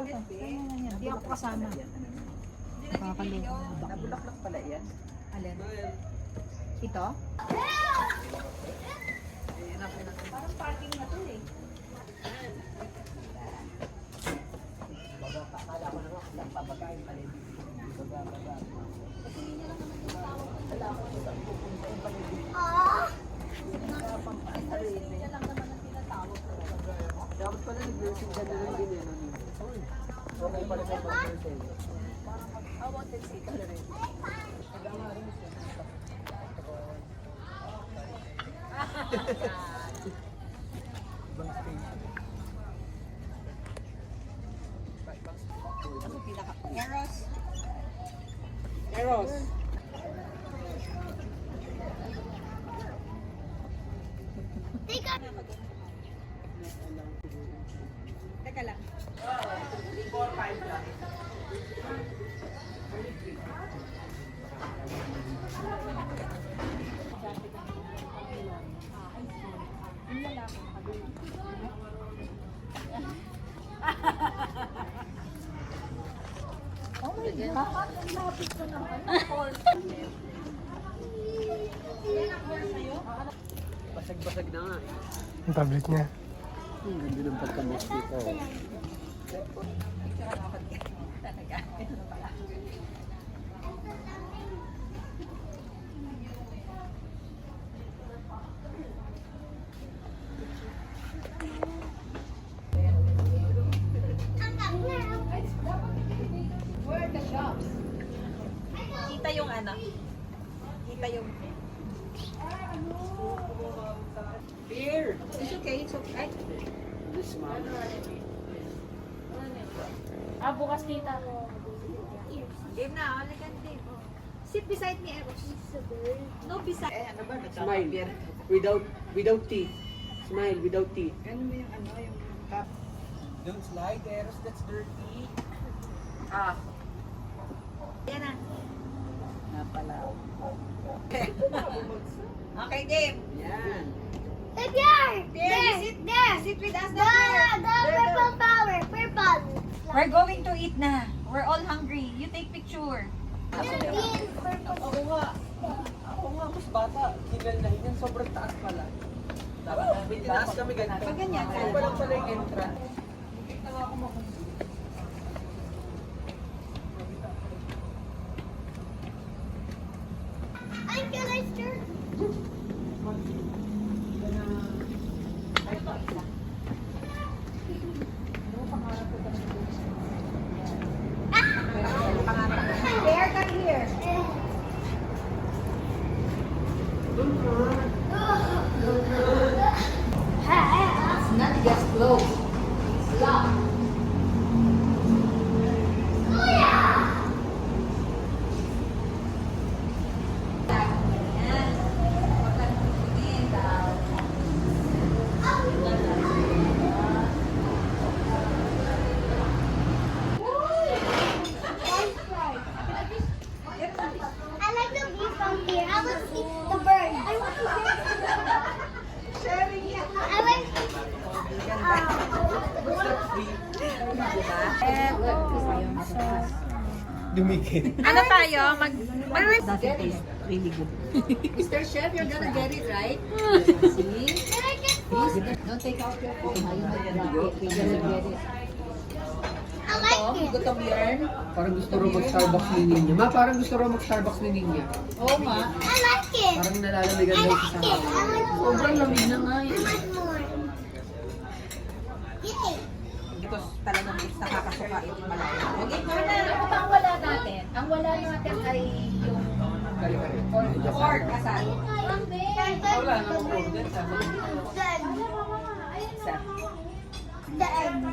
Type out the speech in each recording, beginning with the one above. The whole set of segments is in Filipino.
to. Hindi ako kasama. Nakakaloko. Nabulaklak pala yan. Alin? Ito? Parang parking na to eh. Dapat pala nag-nursing ka na lang din eh. Okay pala sa pag-nursing. How about the seat? Eros. Eros. Teka lang. 4-5 lang. Oh my God! Ang lapit ko naman. Basag-basag na nga. Ang tablet niya. Ang ganda ng pagkamas dito. Where are the shops? Kita yung ano? Kita yung... Beer! It's okay, it's okay. This man. Bukas kita. Game na, alagan din. Sit beside me, Eros. No, beside. Eh, ano ba? Smile. Without teeth. Smile without teeth. Ano mo yung ano, yung cup? Don't slide, Eros. That's dirty. Ah. Yan na. Napala. Okay, game. Yan. Sit with us Purple. We're going to eat na. We're all hungry. You take picture. Ako nga, mas bata. Hingal na hingal. Sobrang taas pala. May tinaas kami ganito. Pag ganyan, Ako pa lang pala yung entrance. I'm gonna start. There, come here. It's not just closed. It's locked. I like the view from here. I want to see the bird. I want to I like. Dumikit. Ano tayo? Does it taste really good? Mr. Chef, you're gonna get it right. See? Can I get food? Don't take out your phone. You're gonna get it. I like it. Gutom yarn. Parang gusto rin mag-Starbucks ni Ninya. Ma, parang gusto rin mag-Starbucks ni Ninya. Oo nga. I like it. Parang nalalamigan I daw like siya it. sa I want more. Sobrang lamig na nga I eh. want more. Yay. Ito talagang nakakasuka ito malaki. Okay, muna. Ano ba ang wala natin? Ang wala natin ay yung Pork, asal. Wala namang organ sa The egg.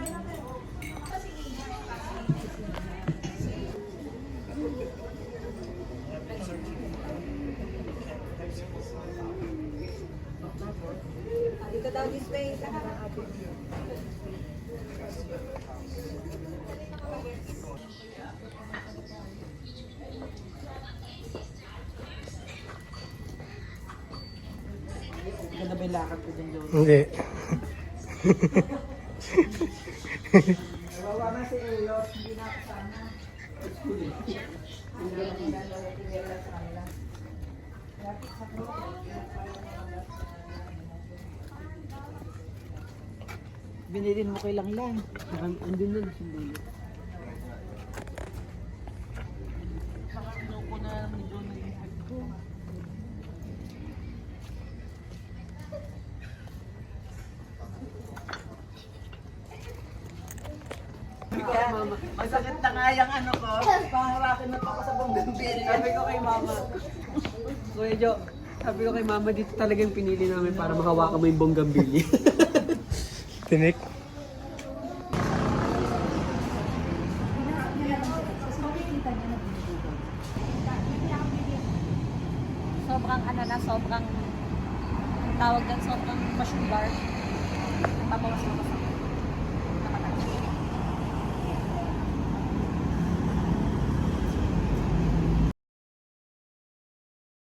Dito daw this way. Ganda ba yung lakad ko dyan doon? Hindi. Kawawa na si Elo. Binilin mo kay lang. Andun na si Lulu. Masakit na nga yung ano ko. Paharakin na pa ako sa bonggang-bili. Sabi ko kay mama. Kuya Jo, sabi ko kay mama, dito talaga yung pinili namin para mahawakan mo yung bonggang-bili. Tinik. Sobrang ano na, sobrang tawag yan, sobrang machine bar. Pabawas na